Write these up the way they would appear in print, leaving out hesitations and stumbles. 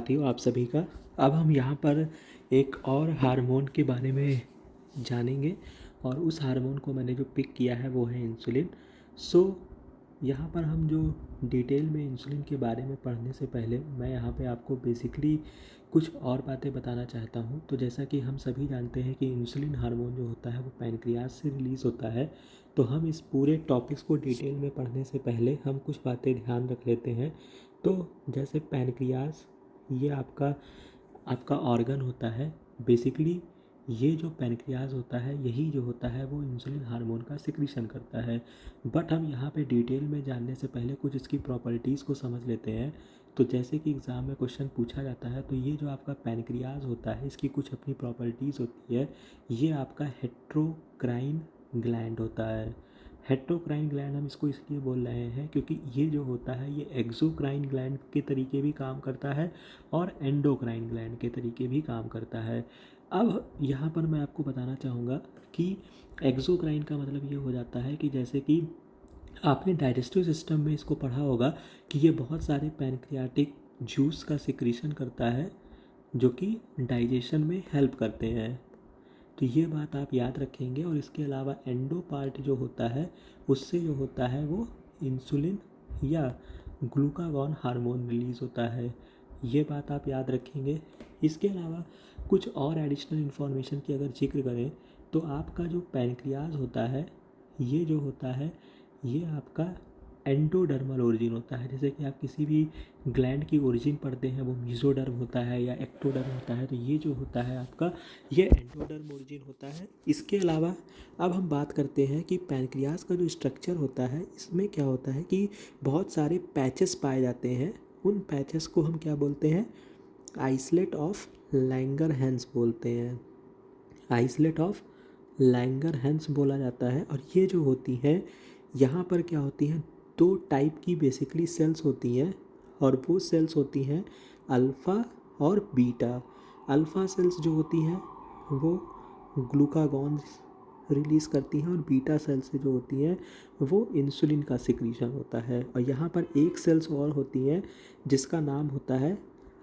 साथियों, आप सभी का। अब हम यहाँ पर एक और हार्मोन के बारे में जानेंगे और उस हार्मोन को मैंने जो पिक किया है वो है इंसुलिन। यहाँ पर हम जो डिटेल में इंसुलिन के बारे में पढ़ने से पहले मैं यहाँ पे आपको बेसिकली कुछ और बातें बताना चाहता हूँ। तो जैसा कि हम सभी जानते हैं कि इंसुलिन हार्मोन जो होता है वो पैनक्रियाज से रिलीज़ होता है। तो हम इस पूरे टॉपिक्स को डिटेल में पढ़ने से पहले हम कुछ बातें ध्यान रख लेते हैं। तो जैसे पैनक्रियाज ये आपका आपका ऑर्गन होता है। बेसिकली ये जो पैनक्रियाज होता है यही जो होता है वो इंसुलिन हार्मोन का सिक्रीशन करता है। बट हम यहाँ पे डिटेल में जानने से पहले कुछ इसकी प्रॉपर्टीज़ को समझ लेते हैं। तो जैसे कि एग्ज़ाम में क्वेश्चन पूछा जाता है तो ये जो आपका पैनक्रियाज होता है इसकी कुछ अपनी प्रॉपर्टीज़ होती है। ये आपका हेट्रोक्राइन ग्लैंड होता है। हेट्रोक्राइन ग्लैंड हम इसको इसलिए बोल रहे हैं क्योंकि ये जो होता है ये एक्सोक्राइन ग्लैंड के तरीके भी काम करता है और एंडोक्राइन ग्लैंड के तरीके भी काम करता है। अब यहाँ पर मैं आपको बताना चाहूँगा कि एक्सोक्राइन का मतलब ये हो जाता है कि जैसे कि आपने डाइजेस्टिव सिस्टम में इसको पढ़ा होगा कि ये बहुत सारे पैनक्रियाटिक जूस का सिक्रीशन करता है जो कि डाइजेशन में हेल्प करते हैं। तो ये बात आप याद रखेंगे। और इसके अलावा एंडो पार्ट जो होता है उससे जो होता है वो इंसुलिन या ग्लूकागॉन हार्मोन रिलीज़ होता है। ये बात आप याद रखेंगे। इसके अलावा कुछ और एडिशनल इन्फॉर्मेशन की अगर जिक्र करें तो आपका जो पैनक्रियाज होता है ये जो होता है ये आपका एंडोडर्मल ओरिजिन होता है। जैसे कि आप किसी भी ग्लैंड की ओरिजिन पढ़ते हैं वो मीजोडर्म होता है या एक्टोडर्म होता है, तो ये जो होता है आपका ये एंडोडर्म ओरिजिन होता है। इसके अलावा अब हम बात करते हैं कि पैनक्रियाज का जो स्ट्रक्चर होता है इसमें क्या होता है कि बहुत सारे पैचेस पाए जाते हैं। उन पैचेस को हम क्या बोलते हैं? आइसलेट ऑफ लैंगरहैंस बोलते हैं। आइसलेट ऑफ लैंगरहैंस बोला जाता है। और ये जो होती हैं यहाँ पर क्या होती हैं, दो टाइप की बेसिकली सेल्स होती हैं और वो सेल्स होती हैं अल्फ़ा और बीटा। अल्फ़ा सेल्स जो होती हैं वो ग्लूकागॉन रिलीज़ करती हैं और बीटा सेल्स जो होती हैं वो इंसुलिन का सिक्रीशन होता है। और यहाँ पर एक सेल्स और होती हैं जिसका नाम होता है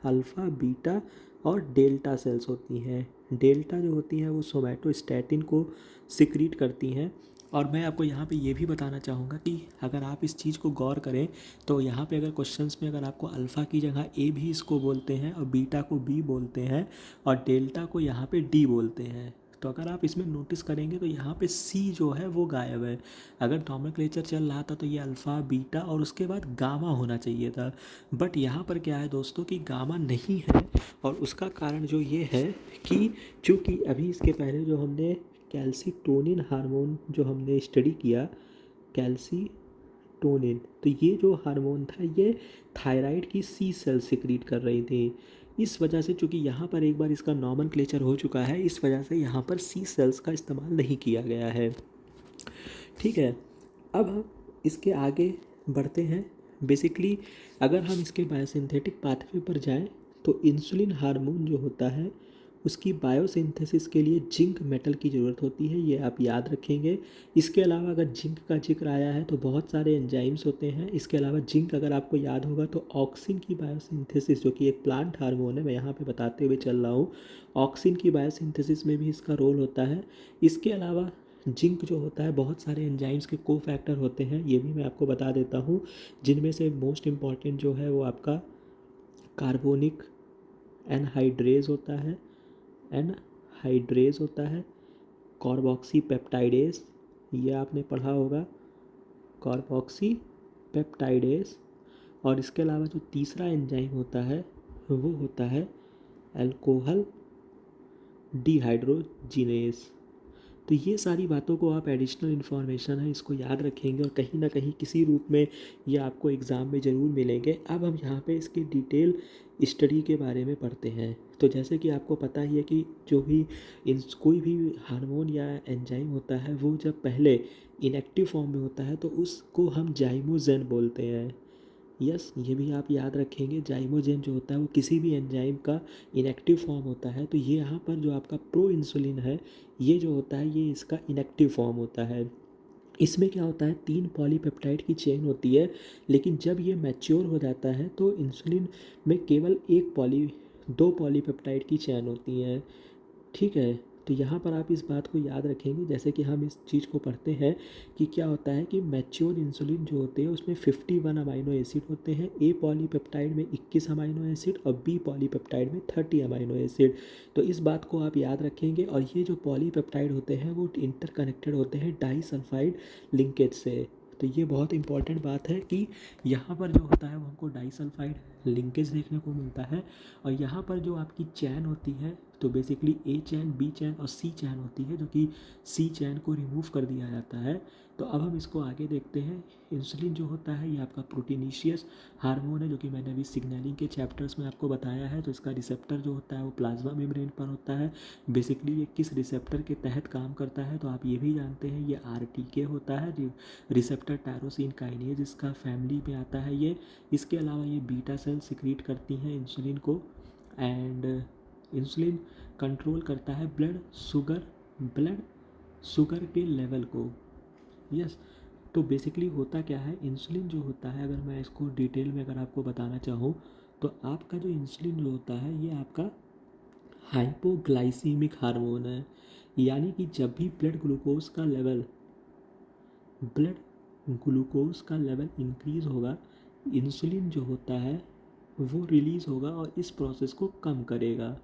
अल्फ़ा बीटा और डेल्टा सेल्स होती हैं। डेल्टा जो होती हैं वो सोमैटोस्टैटिन को सिक्रीट करती हैं। और मैं आपको यहाँ पे ये भी बताना चाहूँगा कि अगर आप इस चीज़ को गौर करें तो यहाँ पे अगर क्वेश्चंस में अगर आपको अल्फ़ा की जगह ए भी इसको बोलते हैं और बीटा को बी बोलते हैं और डेल्टा को यहाँ पे डी बोलते हैं, तो अगर आप इसमें नोटिस करेंगे तो यहाँ पे सी जो है वो गायब है। अगर नॉमेनक्लेचर चल रहा था तो ये अल्फ़ा बीटा और उसके बाद गामा होना चाहिए था। बट यहाँ पर क्या है दोस्तों कि गामा नहीं है। और उसका कारण जो ये है कि चूँकि अभी इसके पहले जो हमने कैल्सीटोनिन हार्मोन जो हमने स्टडी किया, कैल्सीटोनिन, तो ये जो हार्मोन था ये थायराइड की सी सेल सिक्रीट कर रही थी। इस वजह से चूँकि यहाँ पर एक बार इसका नॉमेनक्लेचर हो चुका है, इस वजह से यहाँ पर सी सेल्स का इस्तेमाल नहीं किया गया है। ठीक है, अब हम इसके आगे बढ़ते हैं। बेसिकली अगर हम इसके बायोसिंथेटिक पाथवे पर जाएं तो इंसुलिन हार्मोन जो होता है उसकी बायोसिंथेसिस के लिए जिंक मेटल की ज़रूरत होती है, ये आप याद रखेंगे। इसके अलावा अगर जिंक का जिक्र आया है तो बहुत सारे एंजाइम्स होते हैं। इसके अलावा जिंक अगर आपको याद होगा तो ऑक्सिन की बायोसिंथेसिस जो कि एक प्लांट हार्मोन है, मैं यहाँ पे बताते हुए चल रहा हूँ, ऑक्सिन की बायोसिंथेसिस में भी इसका रोल होता है। इसके अलावा जिंक जो होता है बहुत सारे एंजाइम्स के को फैक्टर होते हैं, ये भी मैं आपको बता देता हूँ, जिनमें से मोस्ट इम्पॉर्टेंट जो है वो आपका कार्बोनिक एनहाइड्रेज होता है, एनहाइड्रेज होता है, कार्बोक्सी पेप्टाइडेज, ये आपने पढ़ा होगा, कार्बोक्सी पेप्टाइडेज। और इसके अलावा जो तीसरा एंजाइम होता है वो होता है अल्कोहल डिहाइड्रोजिनेज। तो ये सारी बातों को आप एडिशनल इन्फॉर्मेशन है इसको याद रखेंगे और कहीं ना कहीं किसी रूप में ये आपको एग्ज़ाम में ज़रूर मिलेंगे। अब हम यहाँ पे इसकी डिटेल स्टडी के बारे में पढ़ते हैं। तो जैसे कि आपको पता ही है कि जो भी कोई भी हार्मोन या एंजाइम होता है वो जब पहले इनएक्टिव फॉर्म में होता है तो उसको हम जाइमोजेन बोलते हैं। यस, ये भी आप याद रखेंगे। जाइमोजेन जो होता है वो किसी भी एंजाइम का इनएक्टिव फॉर्म होता है। तो ये यहाँ पर जो आपका प्रो इंसुलिन है ये जो होता है ये इसका इनएक्टिव फॉर्म होता है। इसमें क्या होता है, 3 पॉलीपेप्टाइड की चेन होती है, लेकिन जब ये मैच्योर हो जाता है तो इंसुलिन में केवल 2 पॉलीपेप्टाइड की चेन होती हैं। ठीक है, तो यहाँ पर आप इस बात को याद रखेंगे, जैसे कि हम इस चीज़ को पढ़ते हैं कि क्या होता है कि मैच्योर इंसुलिन जो होते हैं उसमें 51 अमाइनो एसिड होते हैं, ए पॉलीपेप्टाइड में 21 अमाइनो एसिड और बी पॉलीपेप्टाइड में 30 अमाइनो एसिड। तो इस बात को आप याद रखेंगे। और ये जो पॉलीपेप्टाइड होते हैं वो इंटरकनेक्टेड होते हैं डाइसल्फाइड लिंकेज से। तो ये बहुत इंपॉर्टेंट बात है कि यहाँ पर जो होता है वो हमको डाइसल्फाइड लिंकेज देखने को मिलता है। और यहाँ पर जो आपकी चैन होती है तो बेसिकली ए चैन, बी चैन और सी चैन होती है, जो कि सी चैन को रिमूव कर दिया जाता है। तो अब हम इसको आगे देखते हैं। इंसुलिन जो होता है ये आपका प्रोटीनीशियस हार्मोन है, जो कि मैंने अभी सिग्नलिंग के चैप्टर्स में आपको बताया है। तो इसका रिसेप्टर जो होता है वो प्लाज्मा मेम्ब्रेन पर होता है। बेसिकली ये किस रिसेप्टर के तहत काम करता है तो आप ये भी जानते हैं, ये आरटीके होता है, रिसेप्टर टायरोसिन काइनेज इसका फैमिली में आता है ये। इसके अलावा ये बीटा सेल सिक्रीट करती हैं इंसुलिन को। एंड इंसुलिन कंट्रोल करता है ब्लड शुगर के लेवल को। यस, तो बेसिकली होता क्या है, इंसुलिन जो होता है, अगर मैं इसको डिटेल में अगर आपको बताना चाहूँ तो आपका जो इंसुलिन जो होता है ये आपका हाइपोग्लाइसीमिक हार्मोन है। यानी कि जब भी ब्लड ग्लूकोज का लेवल इंक्रीज़ होगा, इंसुलिन जो होता है वो रिलीज़ होगा और इस प्रोसेस को कम करेगा।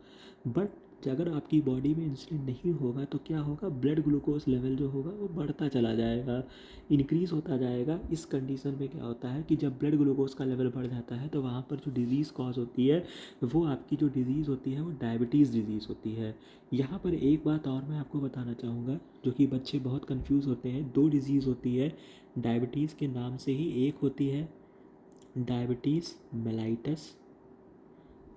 बट अगर आपकी बॉडी में इंसुलिन नहीं होगा तो क्या होगा, ब्लड ग्लूकोज लेवल जो होगा वो बढ़ता चला जाएगा, इंक्रीज़ होता जाएगा। इस कंडीशन में क्या होता है कि जब ब्लड ग्लूकोज का लेवल बढ़ जाता है तो वहाँ पर जो डिज़ीज़ कॉज होती है वो आपकी जो डिज़ीज़ होती है वो डायबिटीज़ डिज़ीज़ होती है। यहाँ पर एक बात और मैं आपको बताना चाहूँगा, जो कि बच्चे बहुत कंफ्यूज होते हैं। 2 डिज़ीज़ होती है डायबिटीज़ के नाम से ही, एक होती है डायबिटीज़ मेलाइटस,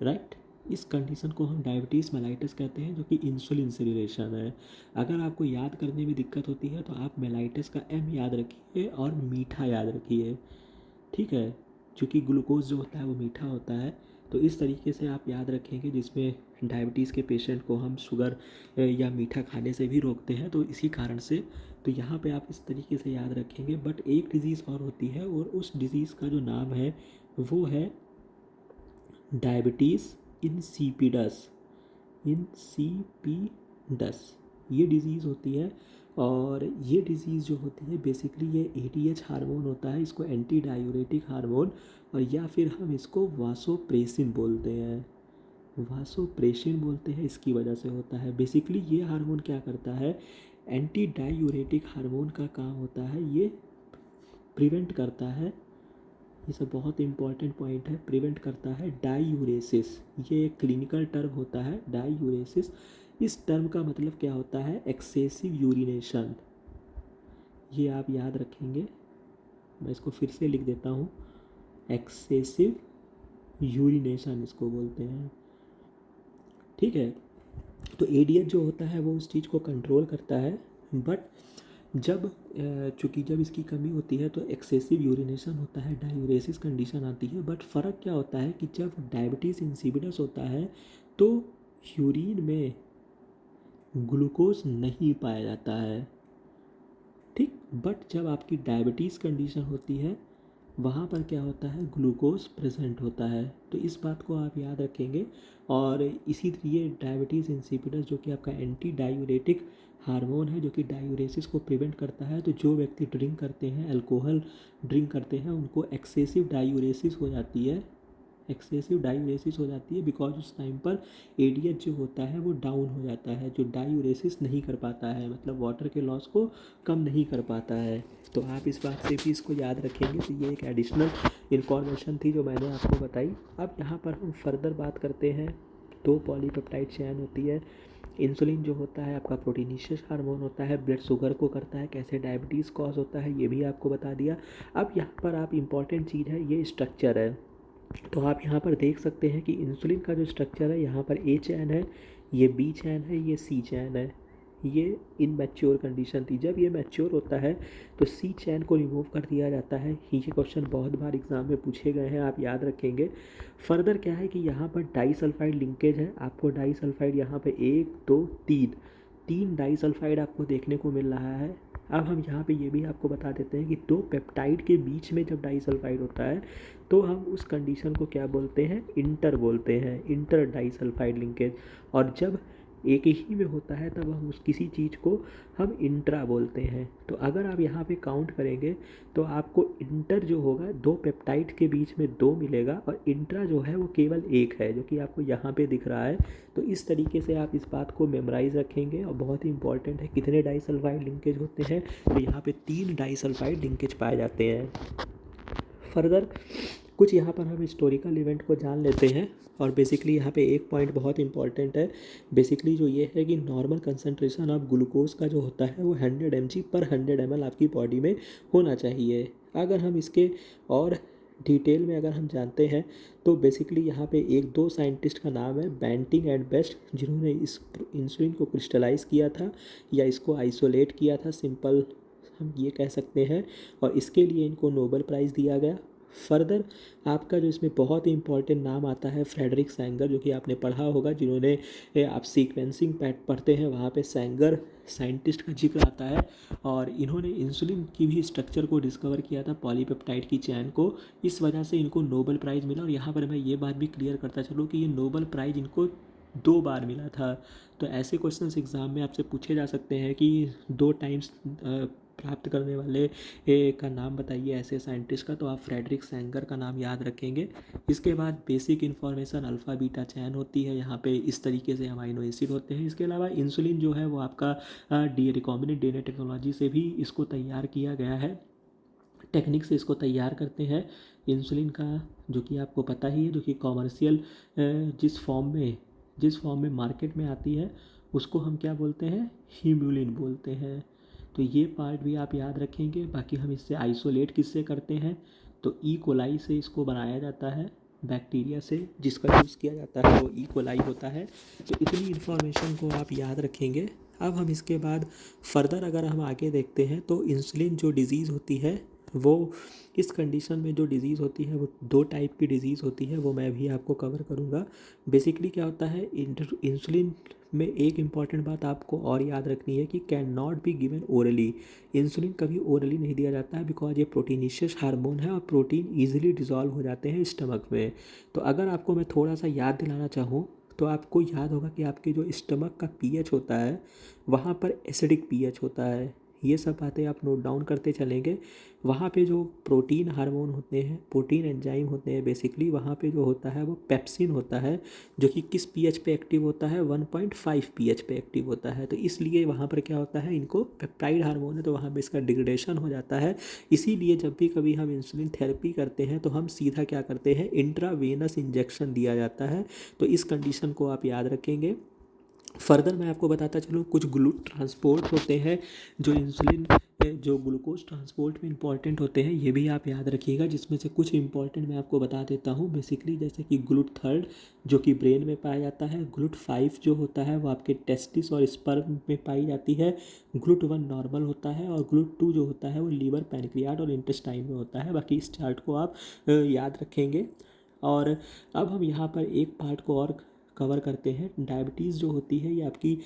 राइट। इस कंडीशन को हम डायबिटीज़ मेलाइटस कहते हैं, जो कि इंसुलिन से रिलेशन है। अगर आपको याद करने में दिक्कत होती है तो आप मेलाइटस का एम याद रखिए और मीठा याद रखिए, ठीक है, क्योंकि ग्लूकोज जो होता है वो मीठा होता है। तो इस तरीके से आप याद रखेंगे, जिसमें डायबिटीज़ के पेशेंट को हम शुगर या मीठा खाने से भी रोकते हैं, तो इसी कारण से तो यहाँ पे आप इस तरीके से याद रखेंगे। बट एक डिज़ीज़ और होती है और उस डिज़ीज़ का जो नाम है वो है डायबिटीज़ इंसिपिडस। ये डिज़ीज़ होती है। और ये डिज़ीज़ जो होती है बेसिकली ये एटीएच हार्मोन होता है, इसको एंटी डायूरेटिक हार्मोन, और या फिर हम इसको वासोप्रेसिन बोलते हैं, इसकी वजह से होता है। बेसिकली ये हार्मोन क्या करता है, एंटी डायूरेटिक हार्मोन का काम होता है, ये प्रिवेंट करता है, ये सब बहुत इंपॉर्टेंट पॉइंट है, प्रिवेंट करता है डायूरेसिस। ये एक क्लिनिकल टर्म होता है डायूरेसिस। इस टर्म का मतलब क्या होता है, एक्सेसिव यूरिनेशन। ये आप याद रखेंगे, मैं इसको फिर से लिख देता हूँ, एक्सेसिव यूरिनेशन इसको बोलते हैं, ठीक है। तो एडीएच जो होता है वो उस चीज़ को कंट्रोल करता है। बट चूँकि जब इसकी कमी होती है तो एक्सेसिव यूरिनेशन होता है, डायूरेसिस कंडीशन आती है। बट फ़र्क क्या होता है कि जब डायबिटीज़ इंसिपिडस होता है तो यूरिन में ग्लूकोज नहीं पाया जाता है, ठीक। बट जब आपकी डायबिटीज़ कंडीशन होती है वहाँ पर क्या होता है, ग्लूकोज प्रेजेंट होता है। तो इस बात को आप याद रखेंगे। और इसीलिए डायबिटीज़ इंसिपिडस जो कि आपका एंटी डायूरेटिक हार्मोन है, जो कि डायूरेसिस को प्रिवेंट करता है। तो जो व्यक्ति ड्रिंक करते हैं, अल्कोहल ड्रिंक करते हैं, उनको एक्सेसिव डायूरेसिस हो जाती है, बिकॉज उस टाइम पर एडीएच जो होता है वो डाउन हो जाता है, जो डायूरेसिस नहीं कर पाता है, मतलब वाटर के लॉस को कम नहीं कर पाता है। तो आप इस बात से भी इसको याद रखेंगे। तो ये एक एडिशनल इन्फॉर्मेशन थी जो मैंने आपको बताई। अब यहाँ पर हम फर्दर बात करते हैं। 2 पॉलीपेप्टाइड चेन होती है। इंसुलिन जो होता है आपका प्रोटीनीशियस हार्मोन होता है, ब्लड शुगर को करता है, कैसे डायबिटीज़ कॉज होता है ये भी आपको बता दिया। अब यहाँ पर आप इम्पॉर्टेंट चीज़ है, ये स्ट्रक्चर है। तो आप यहाँ पर देख सकते हैं कि इंसुलिन का जो स्ट्रक्चर है, यहाँ पर ए चैन है, ये बी चैन है, ये सी चैन है। ये इनमैच्योर कंडीशन थी। जब ये मैच्योर होता है तो सी चैन को रिमूव कर दिया जाता है। ये क्वेश्चन बहुत बार एग्जाम में पूछे गए हैं, आप याद रखेंगे। फर्दर क्या है कि यहाँ पर डाइसल्फाइड लिंकेज है, आपको डाइसल्फाइड यहाँ पे 1 2 3 डाइसल्फाइड आपको देखने को मिल रहा है। अब हम यहाँ पे ये भी आपको बता देते हैं कि दो पेप्टाइड के बीच में जब डाइसल्फाइड होता है तो हम उस कंडीशन को क्या बोलते हैं, इंटर बोलते हैं, इंटर डाइसल्फाइड लिंकेज। और जब एक ही में होता है तब हम उस किसी चीज़ को हम इंट्रा बोलते हैं। तो अगर आप यहाँ पे काउंट करेंगे तो आपको इंटर जो होगा दो पेप्टाइड के बीच में दो मिलेगा, और इंट्रा जो है वो केवल एक है जो कि आपको यहाँ पे दिख रहा है। तो इस तरीके से आप इस बात को मेमोराइज रखेंगे। और बहुत ही इंपॉर्टेंट है, कितने डाइसल्फाइड लिंकेज होते हैं, तो यहाँ पे 3 डाइसल्फाइड लिंकेज पाए जाते हैं। फर्दर कुछ यहाँ पर हम हिस्टोरिकल इवेंट को जान लेते हैं। और बेसिकली यहाँ पे एक पॉइंट बहुत इंपॉर्टेंट है, बेसिकली जो ये है कि नॉर्मल कंसंट्रेशन ऑफ ग्लूकोज का जो होता है वो 100 mg पर 100 ml आपकी बॉडी में होना चाहिए। अगर हम इसके और डिटेल में अगर हम जानते हैं तो बेसिकली यहाँ पे एक दो साइंटिस्ट का नाम है, बैंटिंग एंड बेस्ट, जिन्होंने इस इंसुलिन को क्रिस्टलाइज़ किया था या इसको आइसोलेट किया था, सिंपल हम ये कह सकते हैं। और इसके लिए इनको नोबेल प्राइज़ दिया गया। फर्दर आपका जो इसमें बहुत ही इंपॉर्टेंट नाम आता है फ्रेडरिक सैंगर, जो कि आपने पढ़ा होगा, जिन्होंने आप सीक्वेंसिंग पैट पढ़ते हैं वहाँ पे सैंगर साइंटिस्ट का जिक्र आता है। और इन्होंने इंसुलिन की भी स्ट्रक्चर को डिस्कवर किया था, पॉलीपेप्टाइड की चैन को, इस वजह से इनको नोबेल प्राइज़ मिला। और यहाँ पर मैं ये बात भी क्लियर करता चलूँ कि ये नोबेल प्राइज़ इनको 2 बार मिला था। तो ऐसे क्वेश्चंस एग्ज़ाम में आपसे पूछे जा सकते हैं कि 2 टाइम्स प्राप्त करने वाले का नाम बताइए ऐसे साइंटिस्ट का, तो आप फ्रेडरिक सैंगर का नाम याद रखेंगे। इसके बाद बेसिक इन्फॉर्मेशन अल्फ़ा बीटा चैन होती है, यहाँ पे इस तरीके से अमाइनो एसिड होते हैं। इसके अलावा इंसुलिन जो है वो आपका रिकॉम्बिनेंट डीएनए टेक्नोलॉजी से भी इसको तैयार किया गया है, टेक्निक से इसको तैयार करते हैं इंसुलिन का, जो कि आपको पता ही है, जो कि कॉमर्शियल जिस फॉर्म में मार्केट में आती है उसको हम क्या बोलते हैं, हीम्यूलिन बोलते हैं। तो ये पार्ट भी आप याद रखेंगे। बाकी हम इससे आइसोलेट किससे करते हैं, तो ई कोलाई से इसको बनाया जाता है, बैक्टीरिया से जिसका यूज़ किया जाता है वो ई कोलाई होता है। तो इतनी इन्फॉर्मेशन को आप याद रखेंगे। अब हम इसके बाद फर्दर अगर हम आगे देखते हैं तो इंसुलिन जो डिज़ीज़ होती है वो, इस कंडीशन में जो डिज़ीज़ होती है वो 2 टाइप की डिज़ीज़ होती है, वो मैं भी आपको कवर करूँगा। बेसिकली क्या होता है, इंसुलिन में एक इम्पॉर्टेंट बात आपको और याद रखनी है कि can not be given orally. Insulin कभी ओरली नहीं दिया जाता है, बिकॉज ये प्रोटीनिशियस हार्मोन है और प्रोटीन ईजिली डिज़ोल्व हो जाते हैं स्टमक में। तो अगर आपको मैं थोड़ा सा याद दिलाना चाहूँ तो आपको याद होगा कि आपके जो स्टमक का पीएच होता है वहाँ पर एसिडिक पीएच होता है। ये सब बातें आप नोट डाउन करते चलेंगे। वहाँ पे जो प्रोटीन हार्मोन होते हैं, प्रोटीन एंजाइम होते हैं, बेसिकली वहाँ पे जो होता है वो पेप्सिन होता है, जो कि किस पीएच पे एक्टिव होता है, 1.5 पीएच पे एक्टिव होता है। तो इसलिए वहाँ पर क्या होता है, इनको पेप्टाइड हार्मोन है तो वहाँ पे इसका डिग्रेडेशन हो जाता है। इसीलिए जब भी कभी हम इंसुलिन थेरेपी करते हैं तो हम सीधा क्या करते हैं, इंट्रावेनस इंजेक्शन दिया जाता है। तो इस कंडीशन को आप याद रखेंगे। फर्दर मैं आपको बताता चलूँ, कुछ ग्लूट ट्रांसपोर्ट होते हैं जो इंसुलिन जो ग्लूकोज ट्रांसपोर्ट में इंपॉर्टेंट होते हैं, ये भी आप याद रखिएगा, जिसमें से कुछ इंपॉर्टेंट मैं आपको बता देता हूँ। बेसिकली जैसे कि ग्लूट थर्ड जो कि ब्रेन में पाया जाता है, ग्लूट 5 जो होता है वो आपके टेस्टिस और स्पर्म में पाई जाती है, ग्लूट 1 नॉर्मल होता है, और ग्लूट 2 जो होता है वो लीवर, पैनक्रियाट और इंटेस्टाइन में होता है। बाकी इस चार्ट को आप याद रखेंगे। और अब हम यहाँ पर एक पार्ट को और कवर करते हैं। डायबिटीज़ जो होती है ये आपकी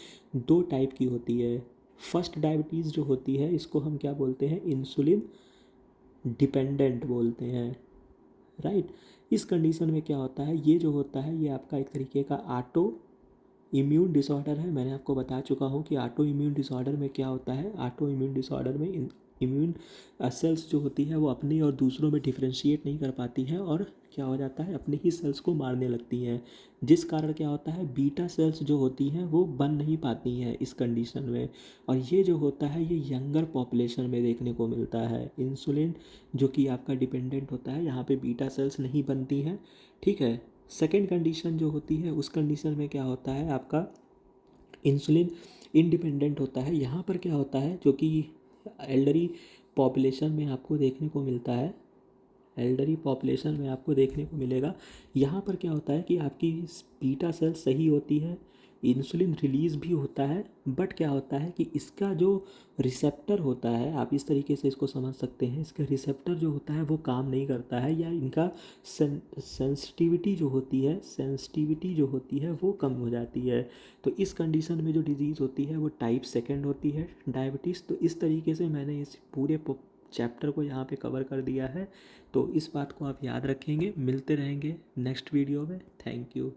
2 टाइप की होती है। फर्स्ट डायबिटीज़ जो होती है इसको हम क्या बोलते हैं, इंसुलिन डिपेंडेंट बोलते हैं, राइट। इस कंडीशन में क्या होता है, ये जो होता है ये आपका एक तरीके का ऑटो इम्यून डिसऑर्डर है। मैंने आपको बता चुका हूँ कि ऑटो इम्यून डिसऑर्डर में क्या होता है, ऑटो इम्यून डिसऑर्डर में इम्यून सेल्स जो होती है वो अपनी और दूसरों में डिफ्रेंशिएट नहीं कर पाती हैं और क्या हो जाता है, अपने ही सेल्स को मारने लगती हैं, जिस कारण क्या होता है, बीटा सेल्स जो होती हैं वो बन नहीं पाती हैं इस कंडीशन में। और ये जो होता है ये यंगर पॉपुलेशन में देखने को मिलता है। इंसुलिन जो कि आपका डिपेंडेंट होता है, यहाँ पे बीटा सेल्स नहीं बनती हैं, ठीक है। सेकेंड कंडीशन जो होती है उस कंडीशन में क्या होता है, आपका इंसुलिन इंडिपेंडेंट होता है। यहाँ पर क्या होता है, जो कि एल्डरी पॉपुलेशन में आपको देखने को मिलता है, एल्डरी पॉपुलेशन में आपको देखने को मिलेगा। यहाँ पर क्या होता है कि आपकी बीटा सेल सही होती है, इंसुलिन रिलीज़ भी होता है, बट क्या होता है कि इसका जो रिसेप्टर होता है, आप इस तरीके से इसको समझ सकते हैं, इसका रिसेप्टर जो होता है वो काम नहीं करता है, या इनका सेंसिटिविटी जो होती है वो कम हो जाती है। तो इस कंडीशन में जो डिज़ीज़ होती है वो टाइप सेकेंड होती है, डायबिटीज़। तो इस तरीके से मैंने इस पूरे चैप्टर को यहाँ पे कवर कर दिया है। तो इस बात को आप याद रखेंगे, मिलते रहेंगे नेक्स्ट वीडियो में। Thank you.